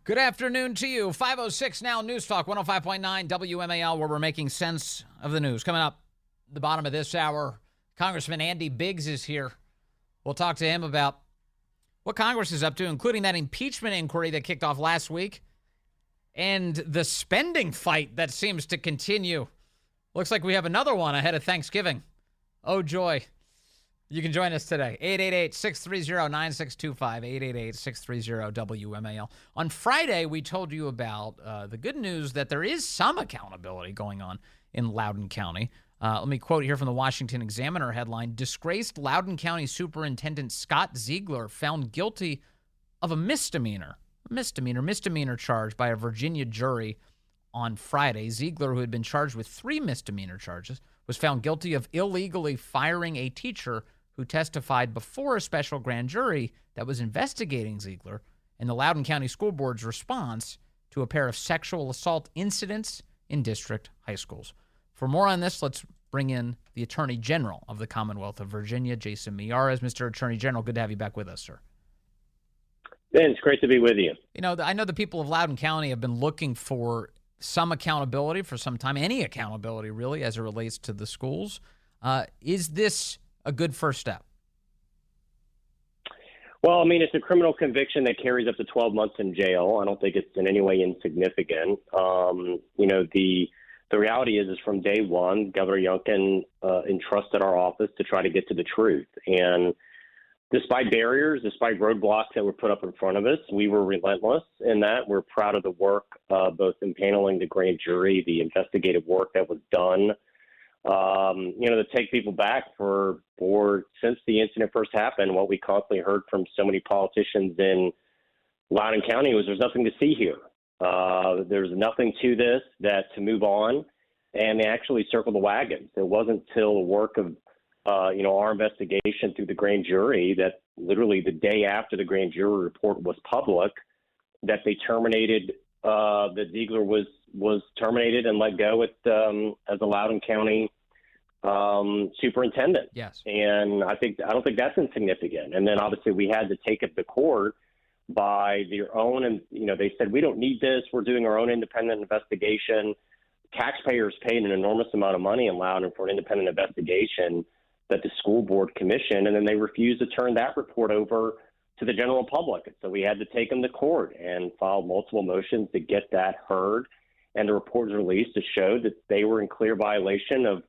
Good afternoon to you. 5:06 now, News Talk 105.9 WMAL, where we're making sense of the news. Coming up the bottom of this hour, Congressman Andy Biggs is here. We'll talk to him about what Congress is up to, including that impeachment inquiry that kicked off last week and the spending fight that seems to continue. Looks like we have another one ahead of Thanksgiving. Oh, joy. You can join us today, 888-630-9625, 888-630-WMAL. On Friday, we told you about the good news that there is some accountability going on in Loudoun County. Let me quote here from the Washington Examiner headline, disgraced Loudoun County Superintendent Scott Ziegler found guilty of a misdemeanor charge by a Virginia jury on Friday. Ziegler, who had been charged with 3 misdemeanor charges, was found guilty of illegally firing a teacher who testified before a special grand jury that was investigating Ziegler and the Loudoun County School Board's response to a pair of sexual assault incidents in district high schools. For more on this, let's bring in the Attorney General of the Commonwealth of Virginia, Jason Miyares. Mr. Attorney General, good to have you back with us, sir. Ben, it's great to be with you. You know, I know the people of Loudoun County have been looking for some accountability for some time, any accountability really, as it relates to the schools. Is this a good first step? Well, I mean, it's a criminal conviction that carries up to 12 months in jail. I don't think it's in any way insignificant. The reality is from day one, Governor Youngkin entrusted our office to try to get to the truth. And despite barriers, despite roadblocks that were put up in front of us, we were relentless in that. We're proud of the work, both in paneling the grand jury, the investigative work that was done. To take people back for since the incident first happened, what we constantly heard from so many politicians in Loudoun County was there's nothing to see here. There's nothing to this to move on, and they actually circled the wagons. It wasn't till the work of our investigation through the grand jury that literally the day after the grand jury report was public that they terminated, that Ziegler was terminated and let go as a Loudoun County superintendent. Yes. And I don't think that's insignificant. And then obviously we had to take it to court by their own, and they said, we don't need this. We're doing our own independent investigation. Taxpayers paid an enormous amount of money in Loudoun for an independent investigation that the school board commissioned, and then they refused to turn that report over to the general public. And so we had to take them to court and file multiple motions to get that heard. And the report was released to show that they were in clear violation of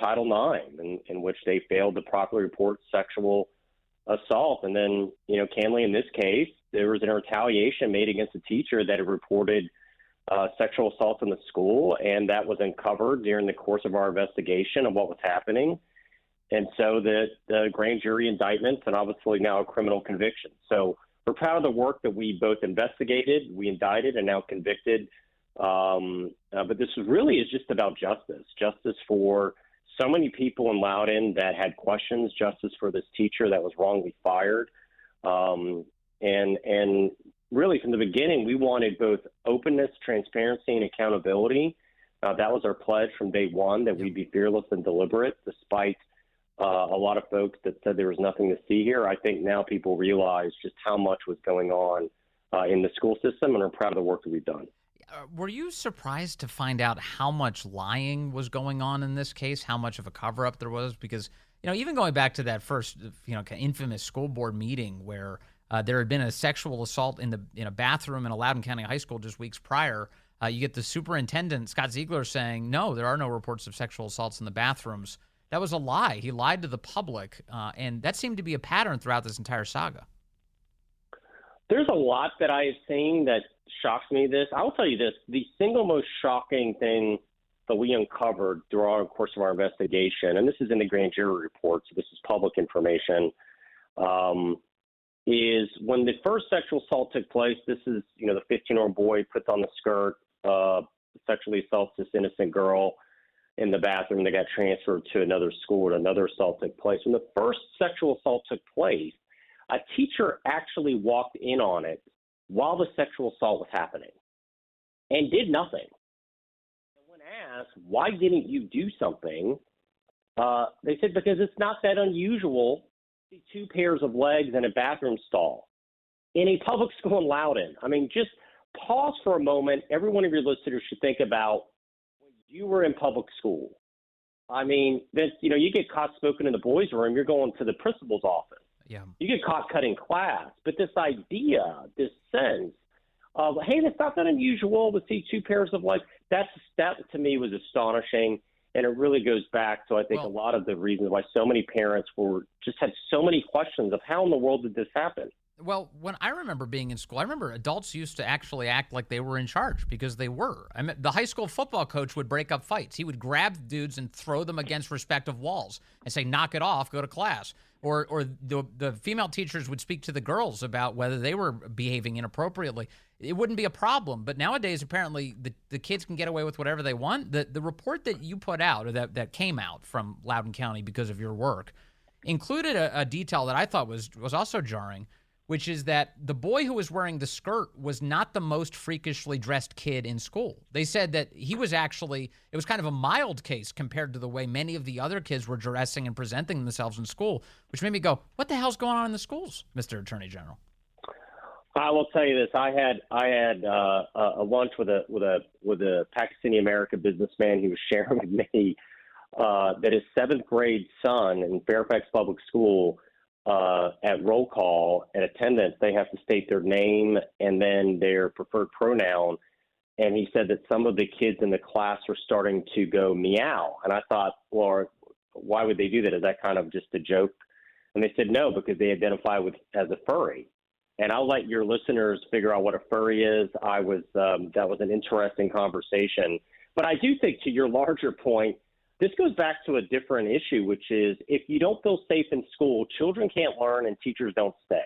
Title IX, in which they failed to properly report sexual assault. And then, candidly, in this case, there was a retaliation made against a teacher that had reported sexual assault in the school, and that was uncovered during the course of our investigation of what was happening. And so the grand jury indictments and obviously now a criminal conviction. So we're proud of the work that we both investigated, we indicted, and now convicted. But this really is just about justice for so many people in Loudoun that had questions, justice for this teacher that was wrongly fired. And really from the beginning, we wanted both openness, transparency, and accountability. That was our pledge from day one, that we'd be fearless and deliberate, despite a lot of folks that said there was nothing to see here. I think now people realize just how much was going on in the school system, and are proud of the work that we've done. Were you surprised to find out how much lying was going on in this case, how much of a cover-up there was? Because, even going back to that first, infamous school board meeting where there had been a sexual assault in a bathroom in a Loudoun County high school just weeks prior, you get the superintendent, Scott Ziegler, saying, no, there are no reports of sexual assaults in the bathrooms. That was a lie. He lied to the public, and that seemed to be a pattern throughout this entire saga. There's a lot that I have seen that shocks me. I will tell you this, the single most shocking thing that we uncovered throughout the course of our investigation, and this is in the grand jury report, so this is public information, is when the first sexual assault took place, this is, the 15-year-old boy puts on the skirt, sexually assaults this innocent girl in the bathroom. They got transferred to another school, and another assault took place. When the first sexual assault took place, a teacher actually walked in on it while the sexual assault was happening and did nothing. And when asked, why didn't you do something? They said, because it's not that unusual to see 2 pairs of legs in a bathroom stall in a public school in Loudoun. I mean, just pause for a moment. Every one of your listeners should think about when you were in public school. I mean, you get caught smoking in the boys' room, you're going to the principal's office. Yeah. You get caught cutting class. But this idea, this sense of, hey, that's not that unusual to see two pairs of legs, that to me was astonishing. And it really goes back to, I think, a lot of the reasons why so many parents just had so many questions of how in the world did this happen? Well, when I remember being in school, I remember adults used to actually act like they were in charge because they were. I mean, the high school football coach would break up fights. He would grab dudes and throw them against respective walls and say, knock it off, go to class. Or the female teachers would speak to the girls about whether they were behaving inappropriately. It wouldn't be a problem. But nowadays, apparently, the kids can get away with whatever they want. The report that you put out, or that came out from Loudoun County because of your work, included a detail that I thought was also jarring, which is that the boy who was wearing the skirt was not the most freakishly dressed kid in school. They said that he was actually, it was kind of a mild case compared to the way many of the other kids were dressing and presenting themselves in school, which made me go, what the hell's going on in the schools, Mr. Attorney General? I will tell you this. I had a lunch with a Pakistani American businessman. He was sharing with me that his 7th grade son in Fairfax Public School, at roll call and attendance, they have to state their name and then their preferred pronoun. And he said that some of the kids in the class were starting to go meow. And I thought, well, why would they do that? Is that kind of just a joke? And they said no, because they identify as a furry. And I'll let your listeners figure out what a furry is. That was an interesting conversation. But I do think, to your larger point, this goes back to a different issue, which is if you don't feel safe in school, children can't learn and teachers don't stay.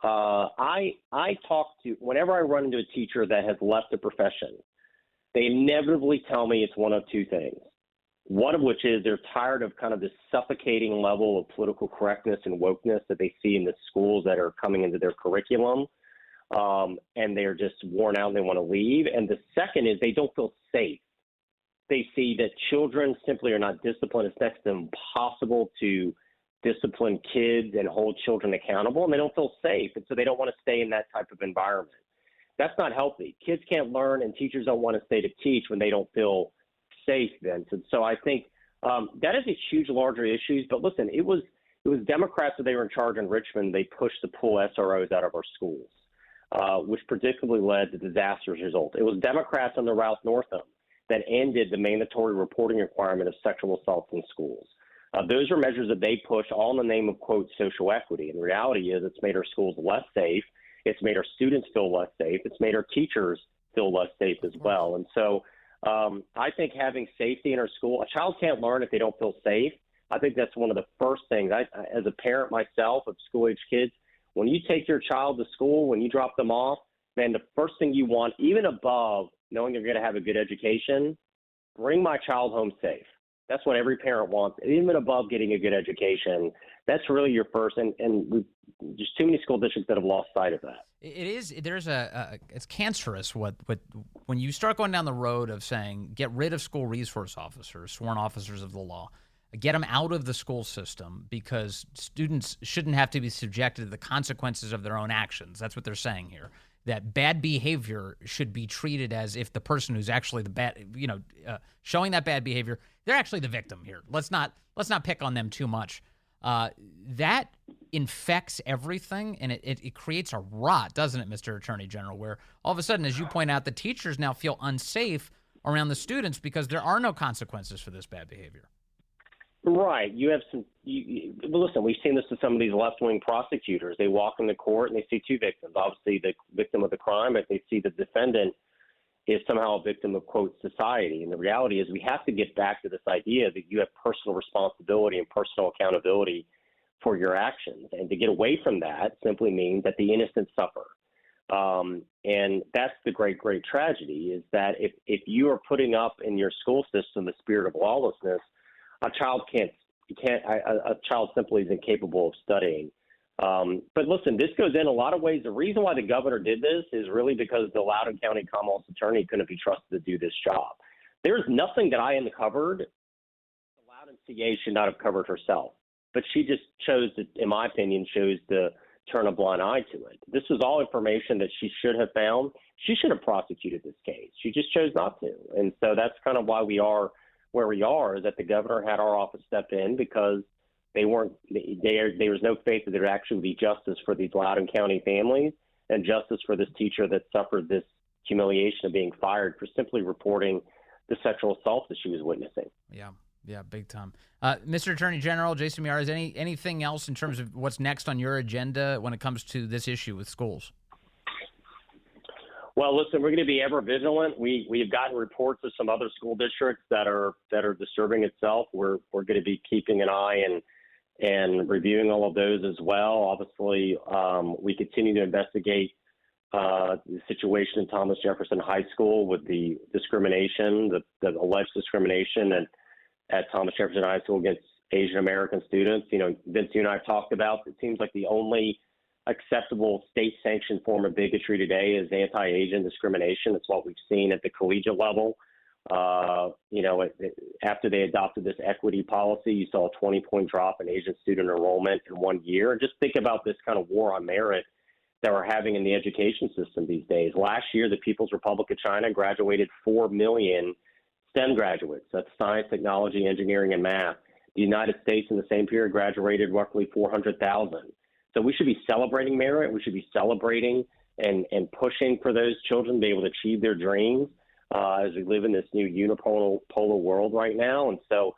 I talk to, whenever I run into a teacher that has left the profession, they inevitably tell me it's one of two things. One of which is they're tired of kind of this suffocating level of political correctness and wokeness that they see in the schools that are coming into their curriculum. And they're just worn out and they want to leave. And the second is they don't feel safe. They see that children simply are not disciplined. It's next to impossible to discipline kids and hold children accountable, and they don't feel safe. And so they don't want to stay in that type of environment. That's not healthy. Kids can't learn, and teachers don't want to stay to teach when they don't feel safe, Vince. And so I think that is a huge, larger issue. But listen, it was Democrats that they were in charge in Richmond. They pushed the pull SROs out of our schools, which predictably led to disastrous results. It was Democrats under Ralph Northam that ended the mandatory reporting requirement of sexual assaults in schools. Those are measures that they push all in the name of, quote, social equity. And the reality is it's made our schools less safe. It's made our students feel less safe. It's made our teachers feel less safe as well. And so I think having safety in our school, a child can't learn if they don't feel safe. I think that's one of the first things. As a parent myself of school-age kids, when you take your child to school, when you drop them off, man, the first thing you want, even above knowing you're going to have a good education, bring my child home safe. That's what every parent wants, even above getting a good education. That's really your first, and there's too many school districts that have lost sight of that. It is. It's cancerous when you start going down the road of saying get rid of school resource officers, sworn officers of the law, get them out of the school system because students shouldn't have to be subjected to the consequences of their own actions. That's what they're saying here. That bad behavior should be treated as if the person who's actually the bad, showing that bad behavior, they're actually the victim here. Let's not pick on them too much. That infects everything, and it creates a rot, doesn't it, Mr. Attorney General, where all of a sudden, as you point out, the teachers now feel unsafe around the students because there are no consequences for this bad behavior. Right. You have some. Listen, we've seen this with some of these left-wing prosecutors. They walk into court and they see two victims. Obviously, the victim of the crime, but they see the defendant is somehow a victim of, quote, society. And the reality is we have to get back to this idea that you have personal responsibility and personal accountability for your actions. And to get away from that simply means that the innocent suffer. And that's the great, great tragedy is that if you are putting up in your school system the spirit of lawlessness, a child a child simply is incapable of studying. But listen, this goes in a lot of ways. The reason why the governor did this is really because the Loudoun County Commonwealth attorney couldn't be trusted to do this job. There's nothing that I uncovered the Loudoun CA should not have covered herself. But she just chose to, in my opinion, chose to turn a blind eye to it. This was all information that she should have found. She should have prosecuted this case. She just chose not to. And so that's kind of why we are where we are, is that the governor had our office step in because there was no faith that there would actually be justice for these Loudoun County families and justice for this teacher that suffered this humiliation of being fired for simply reporting the sexual assault that she was witnessing. Yeah, big time. Mr. Attorney General, Jason Miyares, anything else in terms of what's next on your agenda when it comes to this issue with schools? Well, listen, we're going to be ever vigilant. We have gotten reports of some other school districts that are disturbing itself. We're going to be keeping an eye and reviewing all of those as well. Obviously, we continue to investigate the situation in Thomas Jefferson High School with the discrimination, the alleged discrimination at Thomas Jefferson High School against Asian American students. You know, Vince, you and I have talked about, it seems like the only acceptable state-sanctioned form of bigotry today is anti-Asian discrimination. It's what we've seen at the collegiate level. After they adopted this equity policy, you saw a 20-point drop in Asian student enrollment in 1 year. And just think about this kind of war on merit that we're having in the education system these days. Last year, the People's Republic of China graduated 4 million STEM graduates. That's science, technology, engineering, and math. The United States in the same period graduated roughly 400,000. So we should be celebrating merit. We should be celebrating and pushing for those children to be able to achieve their dreams as we live in this new unipolar world right now. And so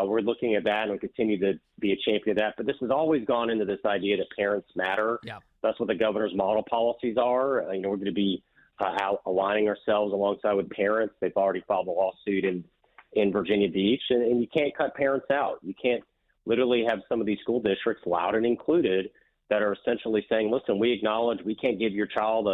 we're looking at that and we continue to be a champion of that. But this has always gone into this idea that parents matter. Yeah. That's what the governor's model policies are. We're going to be aligning ourselves alongside with parents. They've already filed a lawsuit in Virginia Beach, and you can't cut parents out. You can't literally have some of these school districts, Loudoun included, that are essentially saying, listen, we acknowledge we can't give your child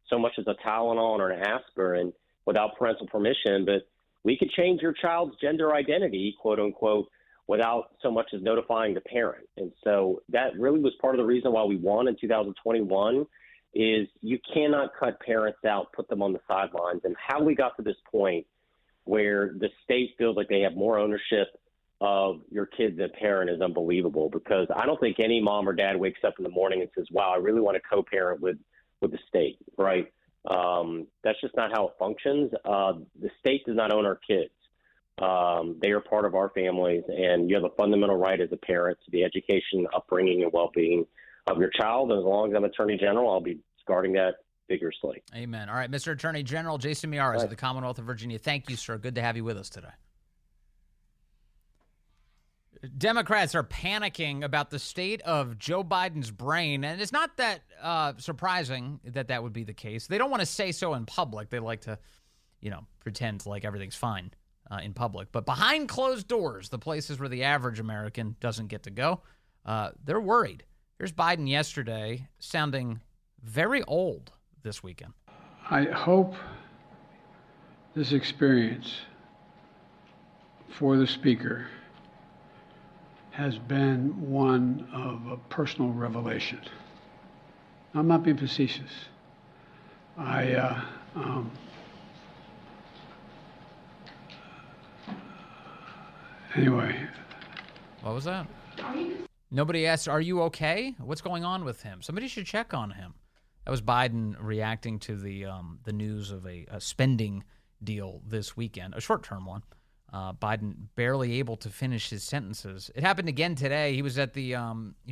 so much as a Tylenol or an aspirin without parental permission, but we could change your child's gender identity, quote unquote, without so much as notifying the parent. And so that really was part of the reason why we won in 2021 is you cannot cut parents out, put them on the sidelines. And how we got to this point where the state feels like they have more ownership of your kid than parent is unbelievable, because I don't think any mom or dad wakes up in the morning and says, wow, I really want to co-parent with the state, right? That's just not how it functions. The state does not own our kids. They are part of our families, and you have a fundamental right as a parent to the education, upbringing, and well-being of your child. And as long as I'm Attorney General, I'll be guarding that vigorously. Amen. All right, Mr. Attorney General Jason Miyares of the Commonwealth of Virginia, thank you, sir. Good to have you with us today. Democrats are panicking about the state of Joe Biden's brain, and it's not that surprising that would be the case. They don't want to say so in public. They like to, pretend like everything's fine in public. But behind closed doors, the places where the average American doesn't get to go, they're worried. Here's Biden yesterday sounding very old this weekend. I hope this experience for the Speaker has been one of a personal revelation. I'm not being facetious. Anyway. What was that? Nobody asked, are you okay? What's going on with him? Somebody should check on him. That was Biden reacting to the news of a spending deal this weekend, a short-term one. Biden barely able to finish his sentences. It happened again today. He was at he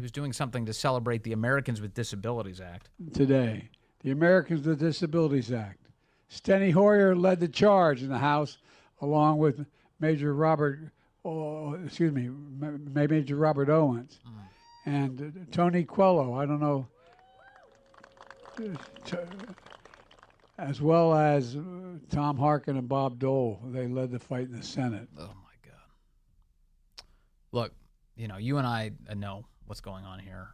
was doing something to celebrate the Americans with Disabilities Act. Today, the Americans with Disabilities Act. Steny Hoyer led the charge in the House, along with Major Robert Owens and Tony Quello. I don't know, as well as Tom Harkin and Bob Dole. They led the fight in the Senate. Oh, my God. Look, you and I know what's going on here.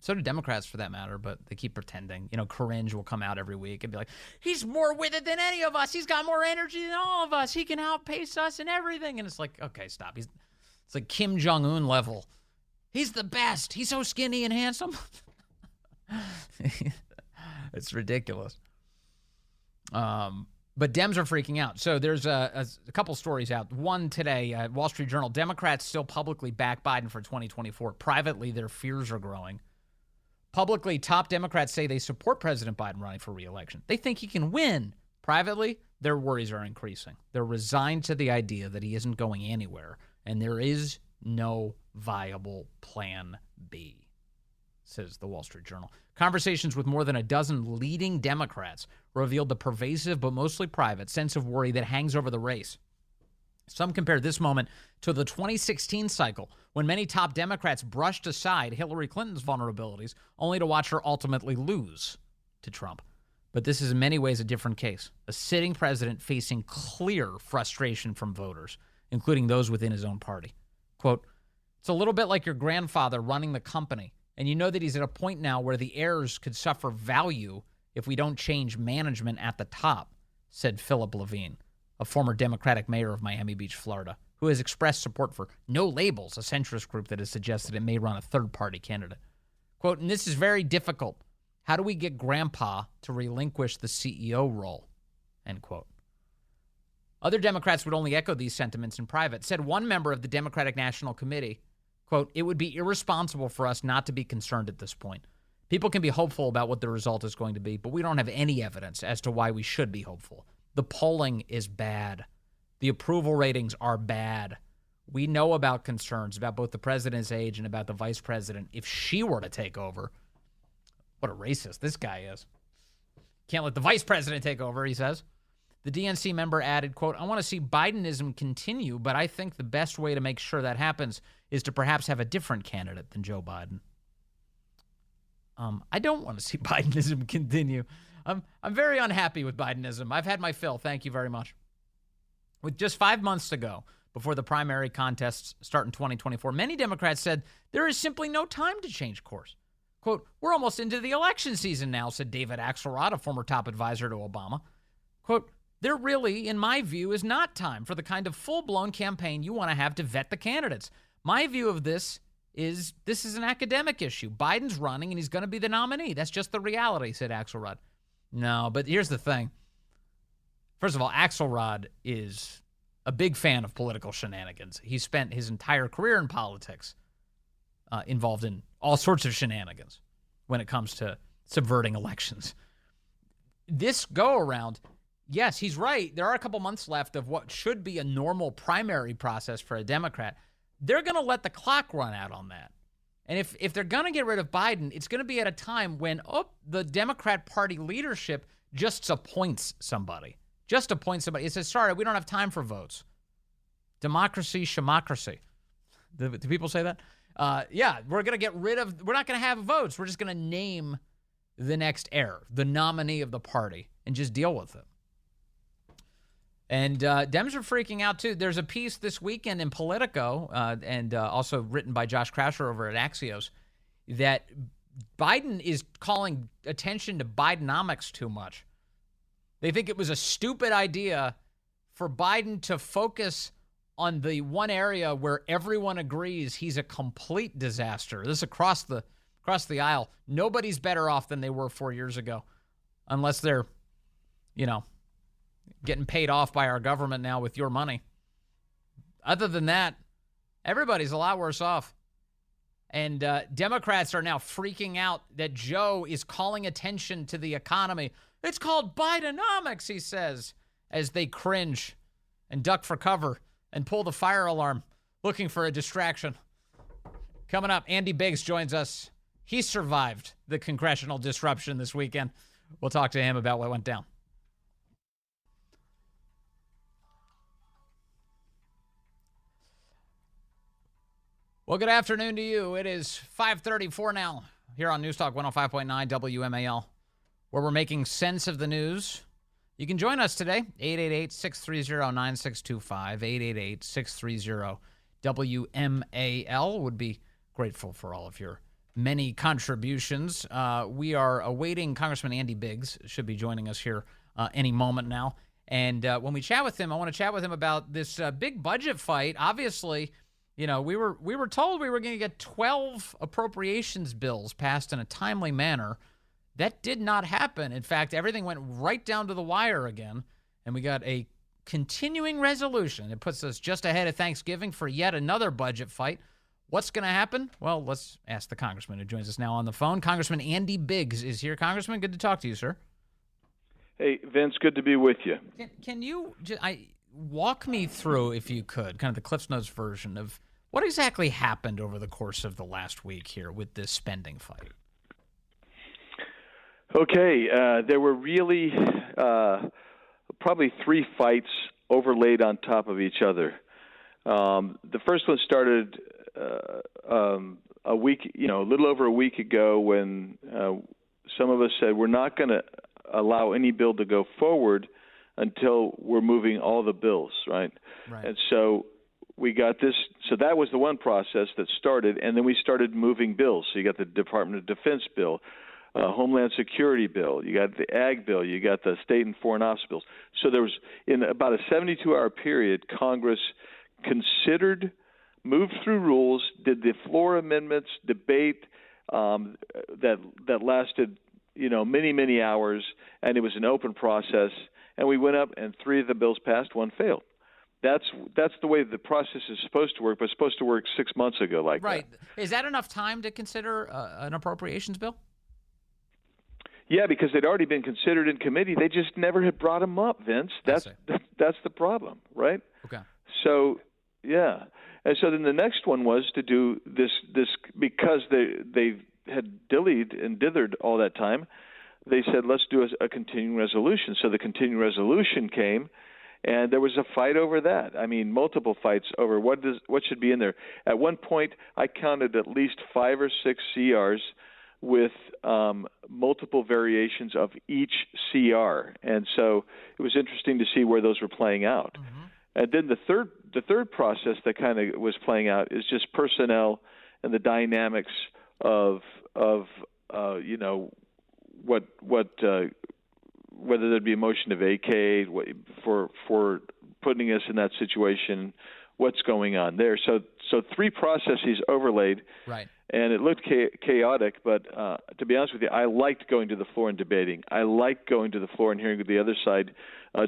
So do Democrats, for that matter, but they keep pretending. Coringe will come out every week and be like, he's more with it than any of us. He's got more energy than all of us. He can outpace us in everything. And it's like, okay, stop. It's like Kim Jong-un level. He's the best. He's so skinny and handsome. It's ridiculous. But Dems are freaking out. So there's a couple stories out. One today, Wall Street Journal. Democrats still publicly back Biden for 2024. Privately, their fears are growing. Publicly, top Democrats say they support President Biden running for re-election. They think he can win. Privately, their worries are increasing. They're resigned to the idea that he isn't going anywhere, and there is no viable plan B, says the Wall Street Journal. Conversations with more than a dozen leading Democrats revealed the pervasive but mostly private sense of worry that hangs over the race. Some compare this moment to the 2016 cycle when many top Democrats brushed aside Hillary Clinton's vulnerabilities only to watch her ultimately lose to Trump. But this is in many ways a different case. A sitting president facing clear frustration from voters, including those within his own party. Quote, "It's a little bit like your grandfather running the company, and you know that he's at a point now where the heirs could suffer value if we don't change management at the top," said Philip Levine, a former Democratic mayor of Miami Beach, Florida, who has expressed support for No Labels, a centrist group that has suggested it may run a third-party candidate. Quote, "And this is very difficult. How do we get Grandpa to relinquish the CEO role?" End quote. Other Democrats would only echo these sentiments in private. Said one member of the Democratic National Committee, quote, "It would be irresponsible for us not to be concerned at this point. People can be hopeful about what the result is going to be, but we don't have any evidence as to why we should be hopeful. The polling is bad. The approval ratings are bad. We know about concerns about both the president's age and about the vice president if she were to take over." What a racist this guy is. Can't let the vice president take over, he says. The DNC member added, quote, "I want to see Bidenism continue, but I think the best way to make sure that happens is to perhaps have a different candidate than Joe Biden." I don't want to see Bidenism continue. I'm very unhappy with Bidenism. I've had my fill. Thank you very much. With just 5 months to go before the primary contests start in 2024, many Democrats said there is simply no time to change course. Quote, "We're almost into the election season now," said David Axelrod, a former top advisor to Obama. Quote, "There really, in my view, is not time for the kind of full-blown campaign you want to have to vet the candidates. My view of this is an academic issue. Biden's running and he's going to be the nominee. That's just the reality," said Axelrod. No, but here's the thing. First of all, Axelrod is a big fan of political shenanigans. He spent his entire career in politics involved in all sorts of shenanigans when it comes to subverting elections. This go-around, yes, he's right. There are a couple months left of what should be a normal primary process for a Democrat. They're going to let the clock run out on that. And if they're going to get rid of Biden, it's going to be at a time when the Democrat Party leadership just appoints somebody. It says, sorry, we don't have time for votes. Democracy, shemocracy. Do people say that? Yeah, we're going to get rid of, we're not going to have votes. We're just going to name the next heir, the nominee of the party, and just deal with it. And Dems are freaking out, too. There's a piece this weekend in Politico, and also written by Josh Krasher over at Axios, that Biden is calling attention to Bidenomics too much. They think it was a stupid idea for Biden to focus on the one area where everyone agrees he's a complete disaster. This is across the aisle. Nobody's better off than they were 4 years ago, unless they're, getting paid off by our government now with your money. Other than that, everybody's a lot worse off. And Democrats are now freaking out that Joe is calling attention to the economy. It's called Bidenomics, he says, as they cringe and duck for cover and pull the fire alarm, looking for a distraction. Coming up, Andy Biggs joins us. He survived the congressional disruption this weekend. We'll talk to him about what went down. Well, good afternoon to you. It is 5:34 now here on News Talk 105.9 WMAL, where we're making sense of the news. You can join us today, 888-630-9625, 888-630-WMAL. Would be grateful for all of your many contributions. We are awaiting Congressman Andy Biggs, should be joining us here any moment now. And when we chat with him, I want to chat with him about this big budget fight. Obviously, we were told we were going to get 12 appropriations bills passed in a timely manner. That did not happen. In fact, everything went right down to the wire again, and we got a continuing resolution. It puts us just ahead of Thanksgiving for yet another budget fight. What's going to happen? Well, let's ask the congressman who joins us now on the phone. Congressman Andy Biggs is here. Congressman, good to talk to you, sir. Hey, Vince, good to be with you. Can you walk me through, if you could, kind of the Cliff's Notes version of what exactly happened over the course of the last week here with this spending fight? Okay, there were really probably three fights overlaid on top of each other. The first one started a week, a little over a week ago when some of us said we're not going to allow any bill to go forward until we're moving all the bills, right? And so we got this. So that was the one process that started, and then we started moving bills. So you got the Department of Defense bill, Homeland Security bill, you got the Ag bill, you got the state and foreign office bills. So there was, in about a 72-hour period, Congress considered, moved through rules, did the floor amendments, debate that lasted, many hours, and it was an open process. And we went up, and three of the bills passed, one failed. That's the way the process is supposed to work, but it's supposed to work 6 months ago like that. Right. Is that enough time to consider an appropriations bill? Yeah, because they'd already been considered in committee. They just never had brought them up, Vince. That's the problem, right? Okay. So, yeah. And so then the next one was to do this because they had dillied and dithered all that time. They said, let's do a continuing resolution. So the continuing resolution came, and there was a fight over that. I mean, multiple fights over what should be in there. At one point, I counted at least 5 or 6 CRs with multiple variations of each CR. And so it was interesting to see where those were playing out. Mm-hmm. And then the third process that kind of was playing out is just personnel and the dynamics of whether there'd be a motion to vacate for putting us in that situation, what's going on there. So three processes overlaid, right? And it looked chaotic, but to be honest with you, I liked going to the floor and debating. I liked going to the floor and hearing the other side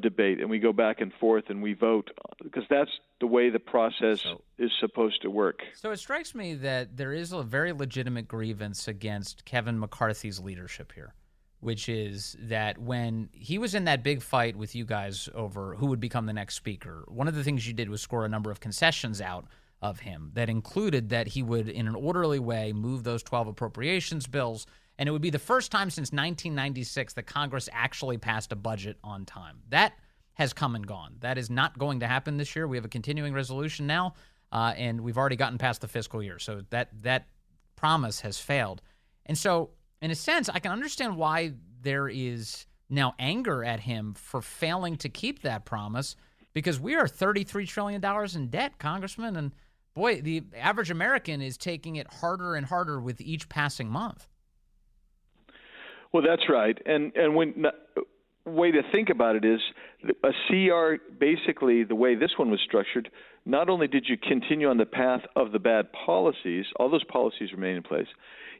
debate, and we go back and forth and we vote because that's the way the process is supposed to work. So it strikes me that there is a very legitimate grievance against Kevin McCarthy's leadership here, which is that when he was in that big fight with you guys over who would become the next speaker, one of the things you did was score a number of concessions out of him that included that he would, in an orderly way, move those 12 appropriations bills, and it would be the first time since 1996 that Congress actually passed a budget on time. That has come and gone. That is not going to happen this year. We have a continuing resolution now, and we've already gotten past the fiscal year, so that promise has failed. And so, in a sense, I can understand why there is now anger at him for failing to keep that promise, because we are $33 trillion in debt, Congressman, and boy, the average American is taking it harder and harder with each passing month. Well, that's right. And when way to think about it is a CR, basically the way this one was structured, not only did you continue on the path of the bad policies, all those policies remain in place,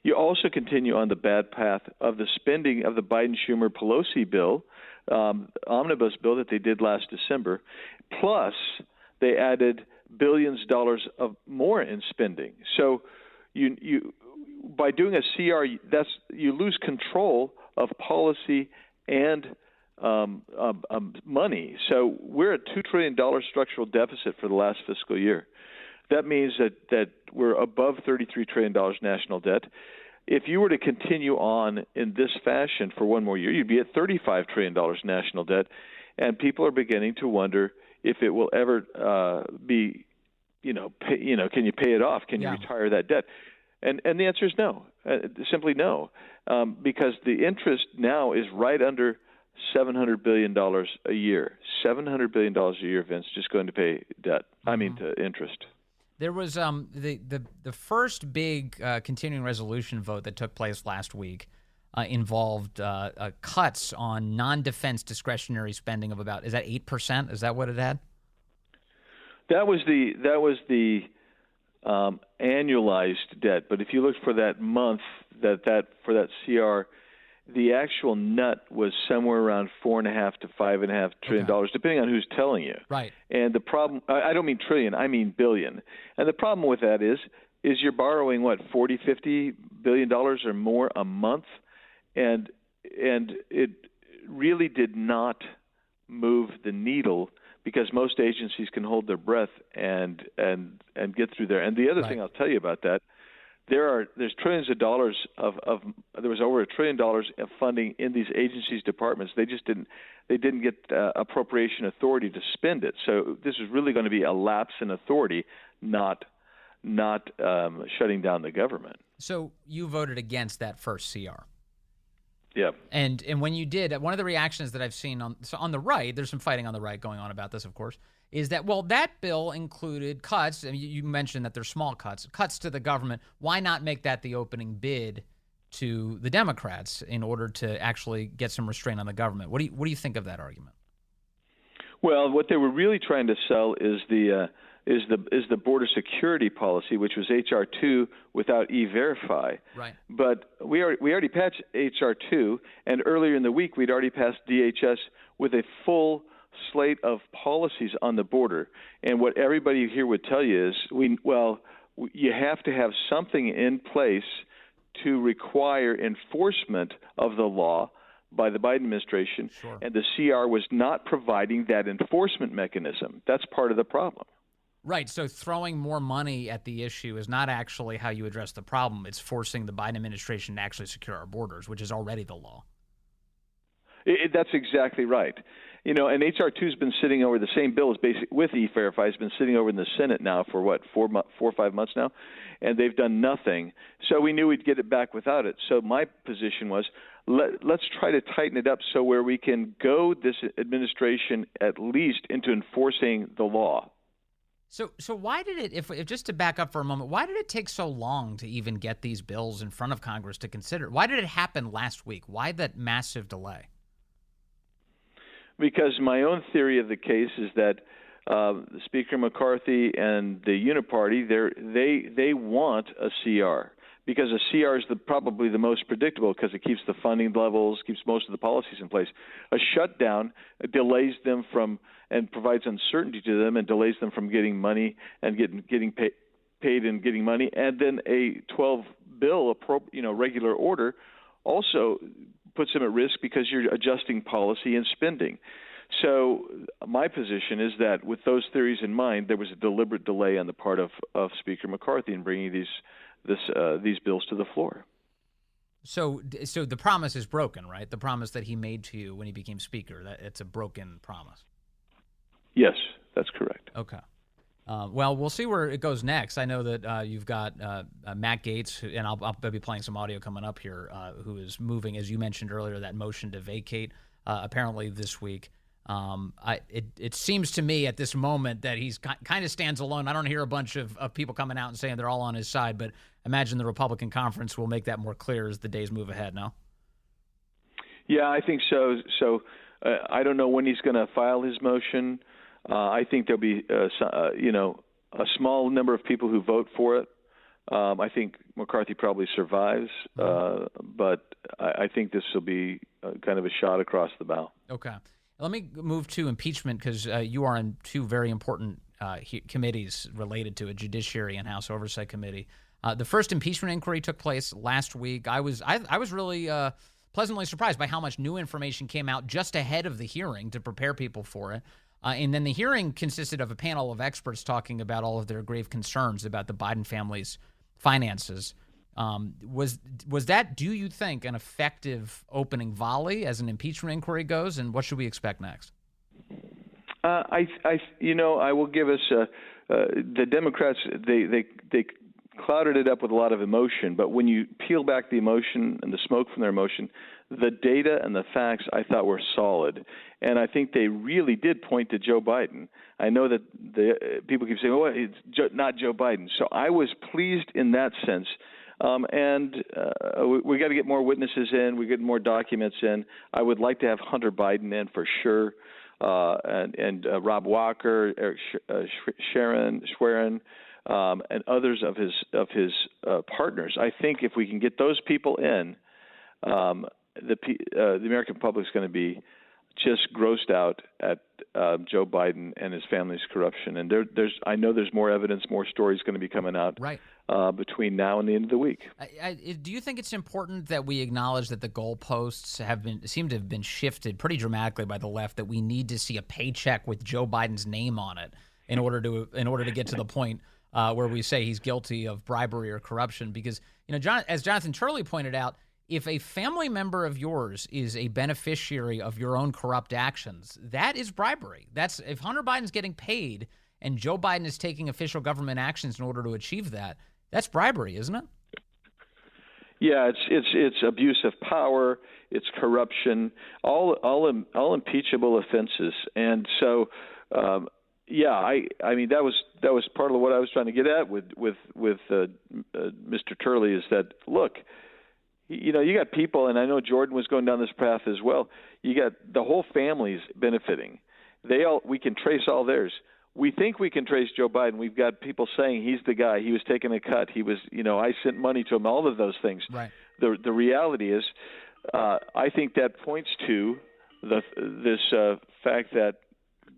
you also continue on the bad path of the spending of the Biden-Schumer-Pelosi bill, omnibus bill that they did last December, plus they added billions of dollars of more in spending. So you by doing a CR, you lose control of policy and money. So we're at $2 trillion structural deficit for the last fiscal year. That means that we're above $33 trillion national debt. If you were to continue on in this fashion for one more year, you'd be at $35 trillion national debt, and people are beginning to wonder if it will ever be, can you pay it off? Can you retire that debt? And the answer is no, simply no, because the interest now is right under $700 billion a year. $700 billion a year, Vince, just going to pay debt. Mm-hmm. I mean, to interest. There was the first big continuing resolution vote that took place last week involved cuts on non-defense discretionary spending of about, is that 8%? Is that what it had? That was the annualized debt. But if you look for that month, for that CR, the actual nut was somewhere around $4.5 to $5.5 trillion, depending on who's telling you. Right. And the problem, I don't mean trillion, I mean billion. And the problem with that is is you're borrowing what, $40-50 billion or more a month, and it really did not move the needle because most agencies can hold their breath and get through there. And the other thing I'll tell you about that, there's trillions of dollars there was over $1 trillion of funding in these agencies' departments. They just didn't get appropriation authority to spend it. So this is really going to be a lapse in authority, not shutting down the government. So you voted against that first CR. Yeah. And when you did, one of the reactions that I've seen on the right, there's some fighting on the right going on about this, of course, is that, well, that bill included cuts. I mean, you mentioned that they're small cuts to the government. Why not make that the opening bid to the Democrats in order to actually get some restraint on the government? What do you think of that argument? Well, what they were really trying to sell is the border security policy, which was H.R. 2 without E-Verify. Right. But we already passed H.R. 2, and earlier in the week we'd already passed DHS with a full slate of policies on the border. And what everybody here would tell you is, you have to have something in place to require enforcement of the law by the Biden administration. Sure. And the CR was not providing that enforcement mechanism. That's part of the problem. Right. So throwing more money at the issue is not actually how you address the problem. It's forcing the Biden administration to actually secure our borders, which is already the law. That's exactly right. And H.R. 2 has been sitting over the same bill as with E-Verify has been sitting over in the Senate now for what, 4 or 5 months now, and they've done nothing. So we knew we'd get it back without it. So my position was, let's try to tighten it up so where we can go this administration at least into enforcing the law. So why did it, if just to back up for a moment, why did it take so long to even get these bills in front of Congress to consider? Why did it happen last week? Why that massive delay? Because my own theory of the case is that Speaker McCarthy and the Uniparty, they want a CR because a CR is probably the most predictable because it keeps the funding levels, keeps most of the policies in place. A shutdown delays them from and provides uncertainty to them and delays them from getting money and getting paid and getting money. And then a 12 bill, regular order, also puts them at risk because you're adjusting policy and spending. So my position is that with those theories in mind, there was a deliberate delay on the part of Speaker McCarthy in bringing these bills to the floor. So the promise is broken, right? The promise that he made to you when he became Speaker, that it's a broken promise. Yes, that's correct. Okay. Well, we'll see where it goes next. I know that you've got Matt Gaetz, and I'll be playing some audio coming up here, who is moving, as you mentioned earlier, that motion to vacate apparently this week. It seems to me at this moment that he's kind of stands alone. I don't hear a bunch of people coming out and saying they're all on his side, but imagine the Republican conference will make that more clear as the days move ahead, no? Yeah, I think so. So I don't know when he's going to file his motion. I think there'll be, a small number of people who vote for it. I think McCarthy probably survives, but I think this will be kind of a shot across the bow. Okay. Let me move to impeachment because you are in two very important committees related to it, Judiciary and House Oversight Committee. The first impeachment inquiry took place last week. I was really pleasantly surprised by how much new information came out just ahead of the hearing to prepare people for it. And then the hearing consisted of a panel of experts talking about all of their grave concerns about the Biden family's finances. Was that, do you think, an effective opening volley as an impeachment inquiry goes, and what should we expect next? I will give us the Democrats. They clouded it up with a lot of emotion, but when you peel back the emotion and the smoke from their emotion, the data and the facts I thought were solid, and I think they really did point to Joe Biden. I know that the people keep saying, "Oh, it's not Joe Biden," so I was pleased in that sense. We got to get more witnesses in. We get more documents in. I would like to have Hunter Biden in for sure, and Rob Walker, Eric Schwerin, and others of his partners. I think if we can get those people in, the American public is going to be just grossed out at Joe Biden and his family's corruption. And I know there's more evidence, more stories going to be coming out. Right. between now and the end of the week. Do you think it's important that we acknowledge that the goalposts seem to have been shifted pretty dramatically by the left, that we need to see a paycheck with Joe Biden's name on it in order to get to the point where we say he's guilty of bribery or corruption? Because, as Jonathan Turley pointed out, if a family member of yours is a beneficiary of your own corrupt actions, that is bribery. That's if Hunter Biden's getting paid and Joe Biden is taking official government actions in order to achieve that, that's bribery, isn't it? Yeah, it's abuse of power, it's corruption, all impeachable offenses, and so I mean that was part of what I was trying to get at with Mr. Turley, is that, look, you got people, and I know Jordan was going down this path as well. You got the whole family's benefiting. We can trace all theirs. We think we can trace Joe Biden. We've got people saying he's the guy. He was taking a cut. He was, I sent money to him. All of those things. Right. The reality is, I think that points to this fact that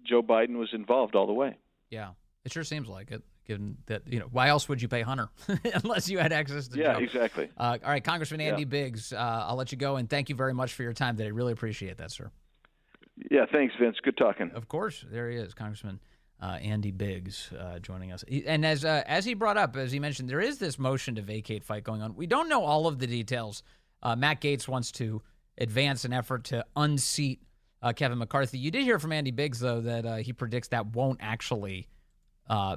Joe Biden was involved all the way. Yeah, it sure seems like it. Given that, why else would you pay Hunter unless you had access to Joe? Yeah, exactly. All right, Congressman Andy Biggs, I'll let you go, and thank you very much for your time today. Really appreciate that, sir. Yeah, thanks, Vince. Good talking. Of course, there he is, Congressman Andy Biggs, joining us. And as he brought up, as he mentioned, there is this motion to vacate fight going on. We don't know all of the details. Matt Gaetz wants to advance an effort to unseat Kevin McCarthy. You did hear from Andy Biggs, though, that he predicts that won't actually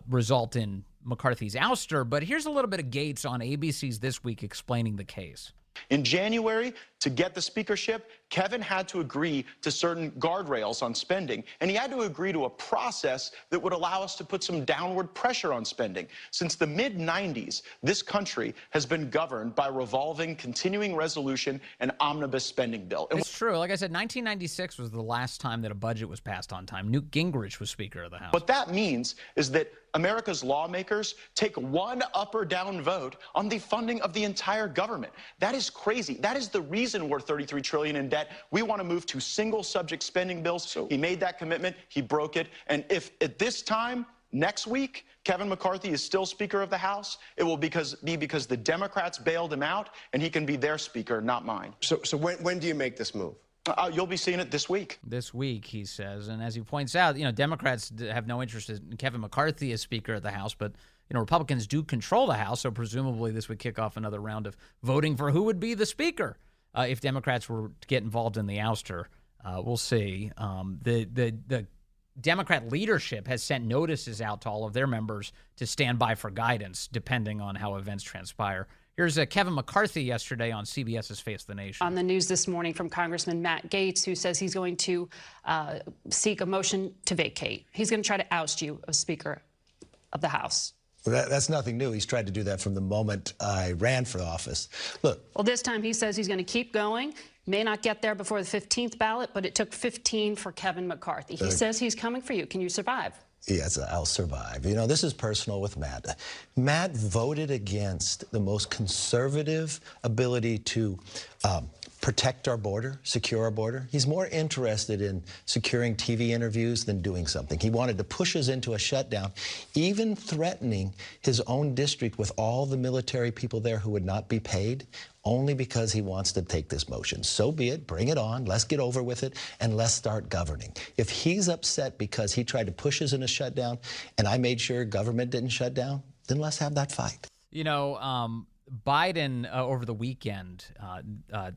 result in McCarthy's ouster. But here's a little bit of Gaetz on ABC's This Week explaining the case. In January, to get the speakership, Kevin had to agree to certain guardrails on spending, and he had to agree to a process that would allow us to put some downward pressure on spending. Since the mid-90s, this country has been governed by revolving continuing resolution and omnibus spending bill. It's true. Like I said, 1996 was the last time that a budget was passed on time. Newt Gingrich was Speaker of the House. What that means is that America's lawmakers take one up or down vote on the funding of the entire government. That is crazy. That is the reason we're $33 trillion in debt. We want to move to single subject spending bills. So he made that commitment. He broke it. And if at this time next week Kevin McCarthy is still Speaker of the House, it will be because the Democrats bailed him out, and he can be their Speaker, not mine. So when do you make this move? You'll be seeing it this week. This week, he says. And as he points out, Democrats have no interest in Kevin McCarthy as Speaker of the House, but Republicans do control the House, so presumably this would kick off another round of voting for who would be the Speaker if Democrats were to get involved in the ouster. We'll see. The Democrat leadership has sent notices out to all of their members to stand by for guidance, depending on how events transpire. Here's Kevin McCarthy yesterday on CBS's Face the Nation. On the news this morning from Congressman Matt Gaetz, who says he's going to seek a motion to vacate. He's going to try to oust you as Speaker of the House. Well, that's nothing new. He's tried to do that from the moment I ran for office. Look. Well, this time he says he's going to keep going. May not get there before the 15th ballot, but it took 15 for Kevin McCarthy. He says he's coming for you. Can you survive? Yes, I'll survive. This is personal with Matt. Matt voted against the most conservative ability to protect our border, secure our border. He's more interested in securing TV interviews than doing something. He wanted to push us into a shutdown, even threatening his own district with all the military people there who would not be paid, only because he wants to take this motion. So be it. Bring it on. Let's get over with it, and let's start governing. If he's upset because he tried to push us in a shutdown and I made sure government didn't shut down, then let's have that fight. Biden over the weekend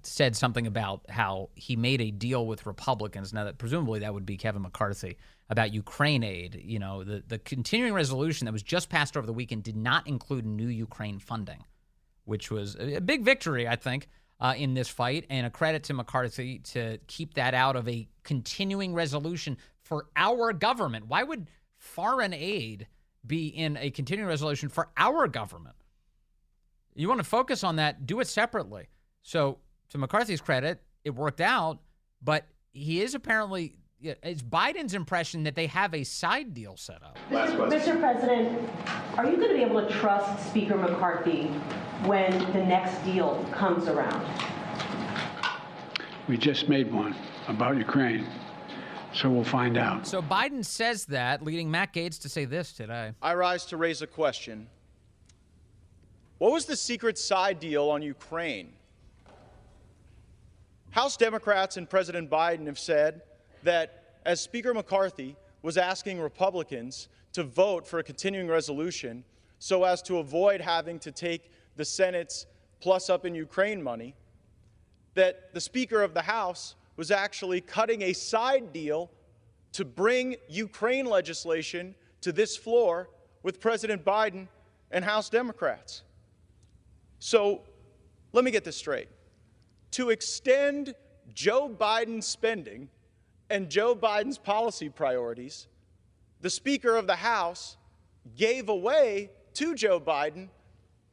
said something about how he made a deal with Republicans. Now, that presumably that would be Kevin McCarthy, about Ukraine aid. The continuing resolution that was just passed over the weekend did not include new Ukraine funding, which was a big victory, I think, in this fight, and a credit to McCarthy to keep that out of a continuing resolution for our government. Why would foreign aid be in a continuing resolution for our government? You want to focus on that, do it separately. So to McCarthy's credit, it worked out, but he is apparently, it's Biden's impression that they have a side deal set up. Mr. President, are you going to be able to trust Speaker McCarthy when the next deal comes around? We just made one about Ukraine, so we'll find out. So Biden says that, leading Matt Gaetz to say this today. I rise to raise a question. What was the secret side deal on Ukraine? House Democrats and President Biden have said that as Speaker McCarthy was asking Republicans to vote for a continuing resolution so as to avoid having to take the Senate's plus up in Ukraine money, that the Speaker of the House was actually cutting a side deal to bring Ukraine legislation to this floor with President Biden and House Democrats. So let me get this straight. To extend Joe Biden's spending and Joe Biden's policy priorities, the Speaker of the House gave away to Joe Biden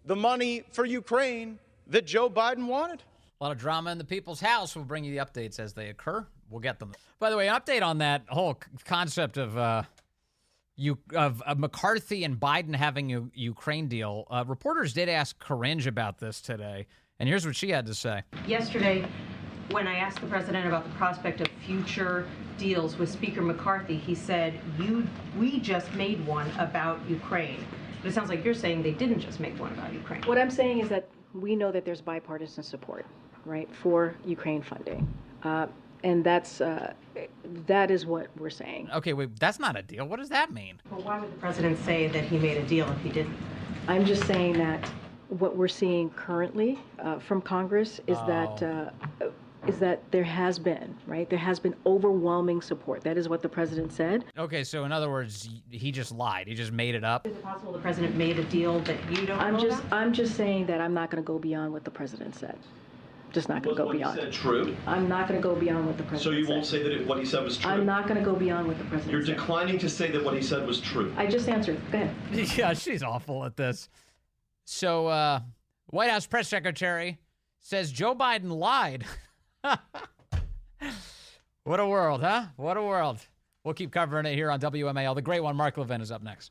the money for Ukraine that Joe Biden wanted. A lot of drama in the People's House. We'll bring you the updates as they occur. We'll get them. By the way, an update on that whole concept of McCarthy and Biden having a Ukraine deal. Reporters did ask Corinne about this today, and here's what she had to say. Yesterday, when I asked the president about the prospect of future deals with Speaker McCarthy, he said, we just made one about Ukraine. But it sounds like you're saying they didn't just make one about Ukraine. What I'm saying is that we know that there's bipartisan support, right, for Ukraine funding. And that is what we're saying. Okay, wait, that's not a deal. What does that mean? Well, why would the president say that he made a deal if he didn't? I'm just saying that what we're seeing currently from Congress is that there has been, right? There has been overwhelming support. That is what the president said. Okay, so in other words, he just lied. He just made it up. Is it possible the president made a deal that you don't know about? I'm just saying that I'm not going to go beyond what the president said. Just not going to go beyond. Was what he said true? I'm not going to go beyond what the president said. So you won't say that what he said was true? I'm not going to go beyond what the president You're said. declining to say that what he said was true. I just answered. Go ahead. Yeah, she's awful at this. So, White House press secretary says Joe Biden lied. What a world, huh? What a world. We'll keep covering it here on WMAL. The great one, Mark Levin, is up next.